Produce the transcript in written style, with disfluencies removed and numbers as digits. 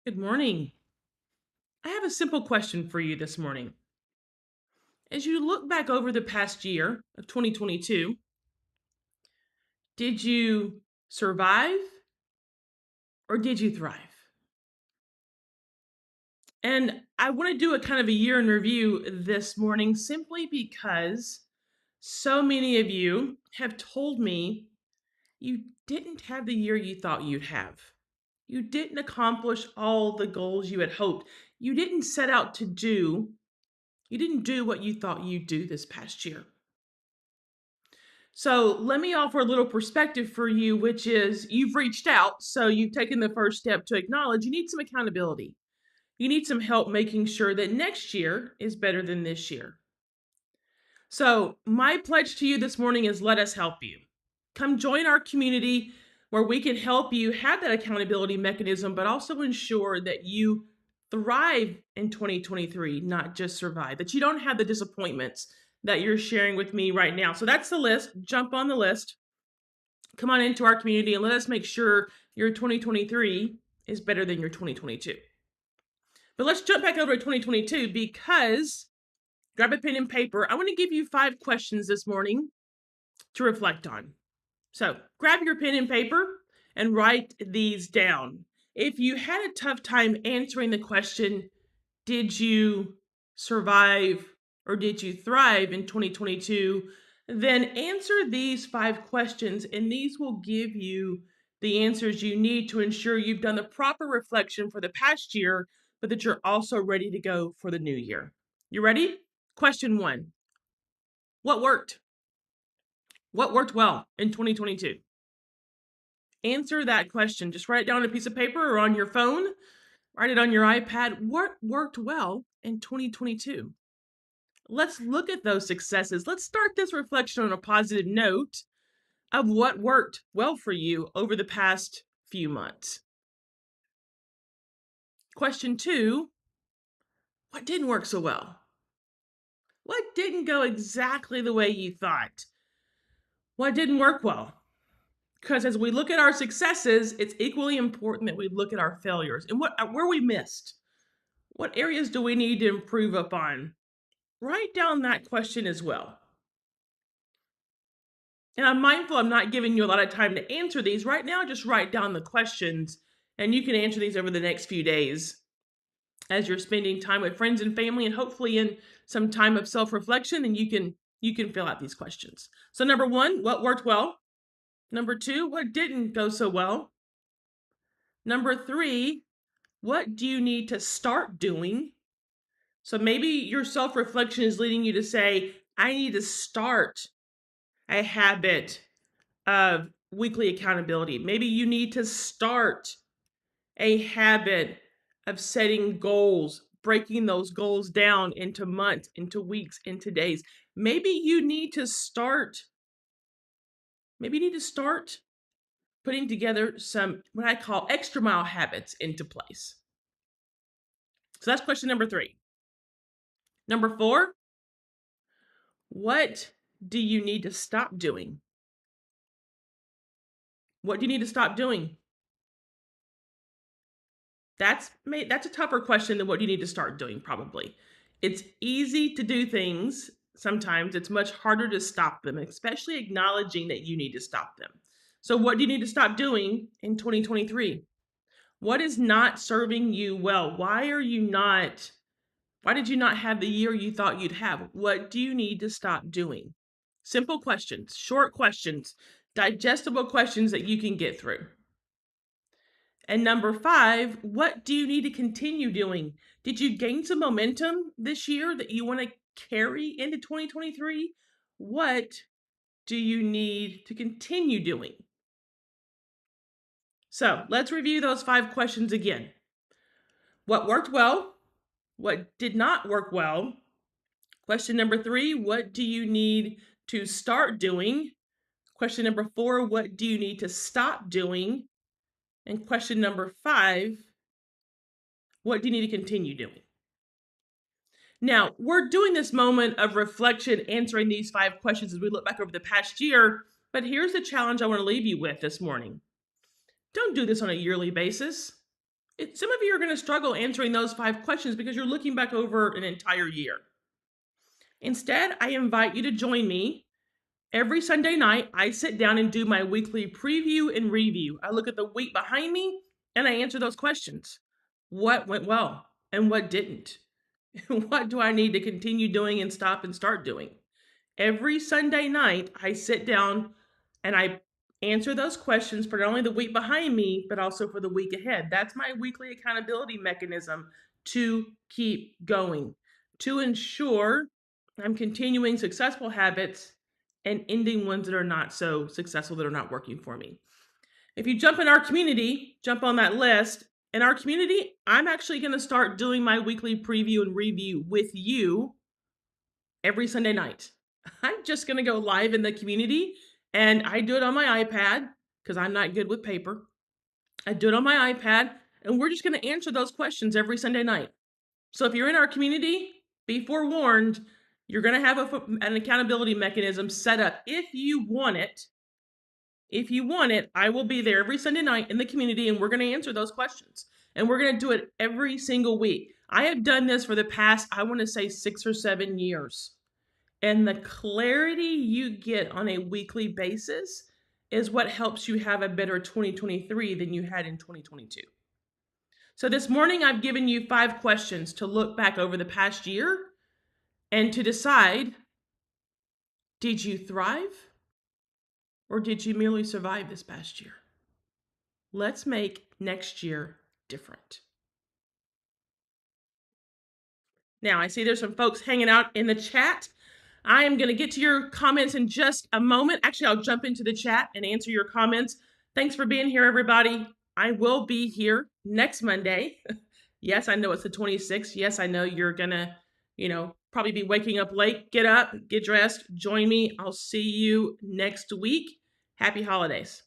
Good morning. I have a simple question for you this morning. As you look back over the past year of 2022, did you survive or did you thrive? And I want to do a kind of a year in review this morning simply because so many of you have told me you didn't have the year you thought you'd have. You didn't accomplish all the goals you had hoped. You didn't set out to do, you didn't do what you thought you'd do this past year. So let me offer a little perspective for you, which is you've reached out. So you've taken the first step to acknowledge you need some accountability. You need some help making sure that next year is better than this year. So my pledge to you this morning is let us help you. Come join our community where we can help you have that accountability mechanism, but also ensure that you thrive in 2023, not just survive, that you don't have the disappointments that you're sharing with me right now. So that's the list. Jump on the list. Come on into our community and let us make sure your 2023 is better than your 2022. But let's jump back over to 2022 because grab a pen and paper. I want to give you 5 questions this morning to reflect on. So grab your pen and paper and write these down. If you had a tough time answering the question, did you survive or did you thrive in 2022? Then answer these 5 questions, and these will give you the answers you need to ensure you've done the proper reflection for the past year, but that you're also ready to go for the new year. You ready? Question 1. What worked? What worked well in 2022? Answer that question. Just write it down on a piece of paper or on your phone. Write it on your iPad. What worked well in 2022? Let's look at those successes. Let's start this reflection on a positive note of what worked well for you over the past few months. Question 2, what didn't work so well? What didn't go exactly the way you thought? What didn't work well? Because as we look at our successes, it's equally important that we look at our failures and where we missed. What areas do we need to improve upon? Write down that question as well. And I'm mindful I'm not giving you a lot of time to answer these. Right now, just write down the questions and you can answer these over the next few days as you're spending time with friends and family and hopefully in some time of self-reflection, and you can fill out these questions. So number 1, what worked well? Number 2, what didn't go so well? Number 3, what do you need to start doing? So maybe your self-reflection is leading you to say, I need to start a habit of weekly accountability. Maybe you need to start a habit of setting goals, breaking those goals down into months, into weeks, into days. Maybe you need to start putting together some what I call extra mile habits into place. So that's question number 3. Number 4, what do you need to stop doing? What do you need to stop doing? That's a tougher question than what you need to start doing, probably. It's easy to do things. Sometimes it's much harder to stop them, especially acknowledging that you need to stop them. So what do you need to stop doing in 2023? What is not serving you well? Why did you not have the year you thought you'd have? What do you need to stop doing? Simple questions, short questions, digestible questions that you can get through. And number 5, what do you need to continue doing? Did you gain some momentum this year that you want to carry into 2023? What do you need to continue doing? So let's review those 5 questions again. What worked well? What did not work well? Question number 3, what do you need to start doing? Question number 4, what do you need to stop doing? And question number 5, what do you need to continue doing? Now, we're doing this moment of reflection, answering these 5 questions as we look back over the past year. But here's the challenge I want to leave you with this morning. Don't do this on a yearly basis. Some of you are going to struggle answering those 5 questions because you're looking back over an entire year. Instead, I invite you to join me. Every Sunday night, I sit down and do my weekly preview and review. I look at the week behind me and I answer those questions. What went well and what didn't? What do I need to continue doing and stop and start doing? Every Sunday night, I sit down and I answer those questions for not only the week behind me, but also for the week ahead. That's my weekly accountability mechanism to keep going, to ensure I'm continuing successful habits and ending ones that are not so successful, that are not working for me. If you jump in our community, jump on that list. In our community, I'm actually going to start doing my weekly preview and review with you every Sunday night. I'm just going to go live in the community, and I do it on my iPad because I'm not good with paper. I do it on my iPad, and we're just going to answer those questions every Sunday night. So if you're in our community, be forewarned, you're going to have an accountability mechanism set up. If you want it, I will be there every Sunday night in the community, and we're going to answer those questions. And we're going to do it every single week. I have done this for the past, I want to say 6 or 7 years. And the clarity you get on a weekly basis is what helps you have a better 2023 than you had in 2022. So this morning, I've given you 5 questions to look back over the past year and to decide, did you thrive or did you merely survive this past year? Let's make next year different. Now, I see there's some folks hanging out in the chat. I am going to get to your comments in just a moment. Actually, I'll jump into the chat and answer your comments. Thanks for being here, everybody. I will be here next Monday. Yes, I know it's the 26th. Yes, I know you're going to, probably be waking up late. Get up, get dressed, join me. I'll see you next week. Happy holidays.